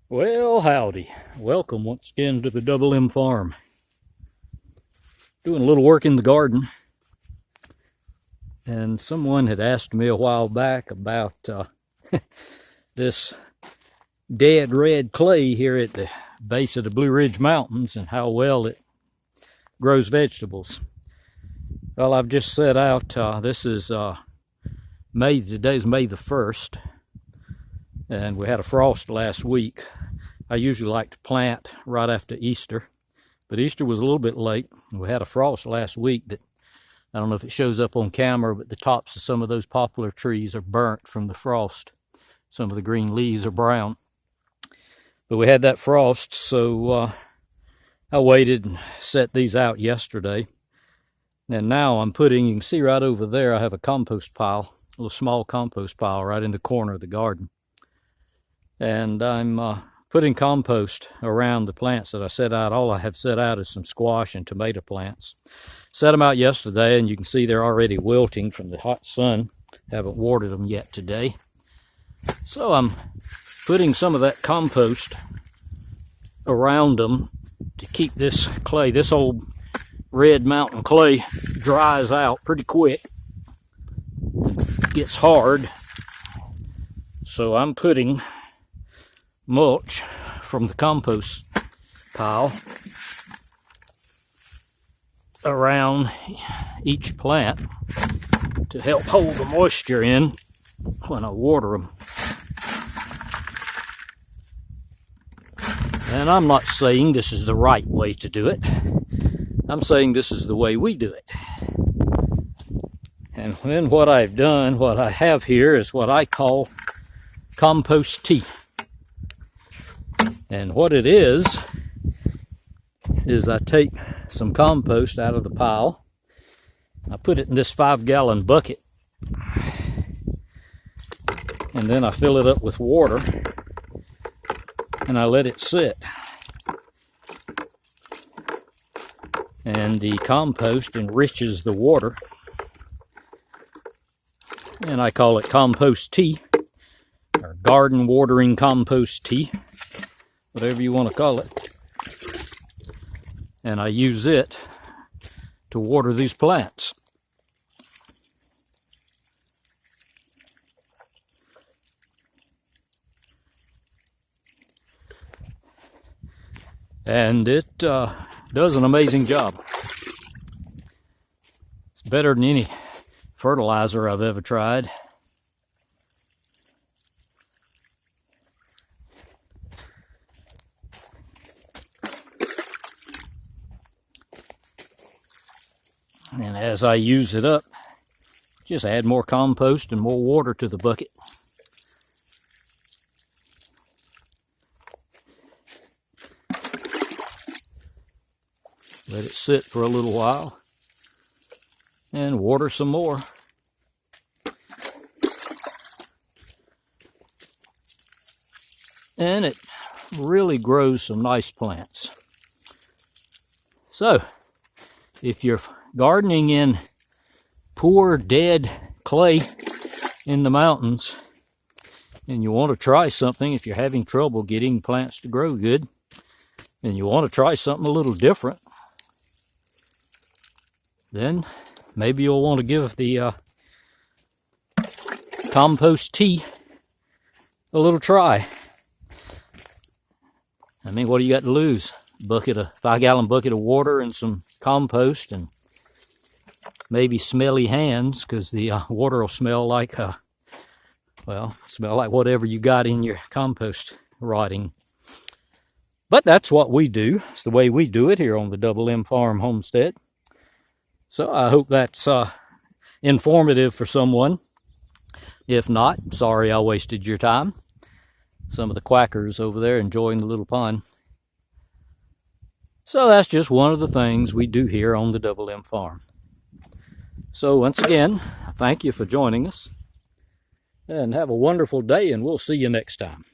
Well, howdy. Welcome once again to the Double M Farm. Doing a little work in the garden. And someone had asked me a while back about this dead red clay here at the base of the Blue Ridge Mountains and how well it grows vegetables. Well, I've just set out, this is today's May the 1st. And we had a frost last week. I usually like to plant right after Easter, but Easter was a little bit late. We had a frost last week that, I don't know if it shows up on camera, but the tops of some of those poplar trees are burnt from the frost. Some of the green leaves are brown. But we had that frost, so I waited and set these out yesterday. And now I'm putting, you can see right over there, I have a compost pile, a little small compost pile right in the corner of the garden. And I'm putting compost around the plants that I set out. All I have set out is some squash and tomato plants. Set them out yesterday, and you can see they're already wilting from the hot sun. Haven't watered them yet today. So I'm putting some of that compost around them to keep this clay, this old red mountain clay, dries out pretty quick. It gets hard. So I'm putting mulch from the compost pile around each plant to help hold the moisture in when I water them. And I'm not saying this is the right way to do it. I'm saying this is the way we do it. And then what I've done, what I have here is what I call compost tea. And what it is I take some compost out of the pile. I put it in this 5-gallon bucket. And then I fill it up with water. And I let it sit. And the compost enriches the water. And I call it compost tea, or garden watering compost tea, whatever you want to call it. And I use it to water these plants. And it does an amazing job. It's better than any fertilizer I've ever tried. And as I use it up, just add more compost and more water to the bucket. Let it sit for a little while and water some more. And it really grows some nice plants. So, if you're gardening in poor, dead clay in the mountains, and you want to try something, if you're having trouble getting plants to grow good, and you want to try something a little different, then maybe you'll want to give the compost tea a little try. I mean, what do you got to lose? A 5-gallon bucket of water and some compost, and maybe smelly hands, because the water will smell like, smell like whatever you got in your compost rotting. But that's what we do. It's the way we do it here on the Double M Farm Homestead. So I hope that's informative for someone. If not, sorry I wasted your time. Some of the quackers over there enjoying the little pond. So that's just one of the things we do here on the Double M Farm. So once again, thank you for joining us. And have a wonderful day, and we'll see you next time.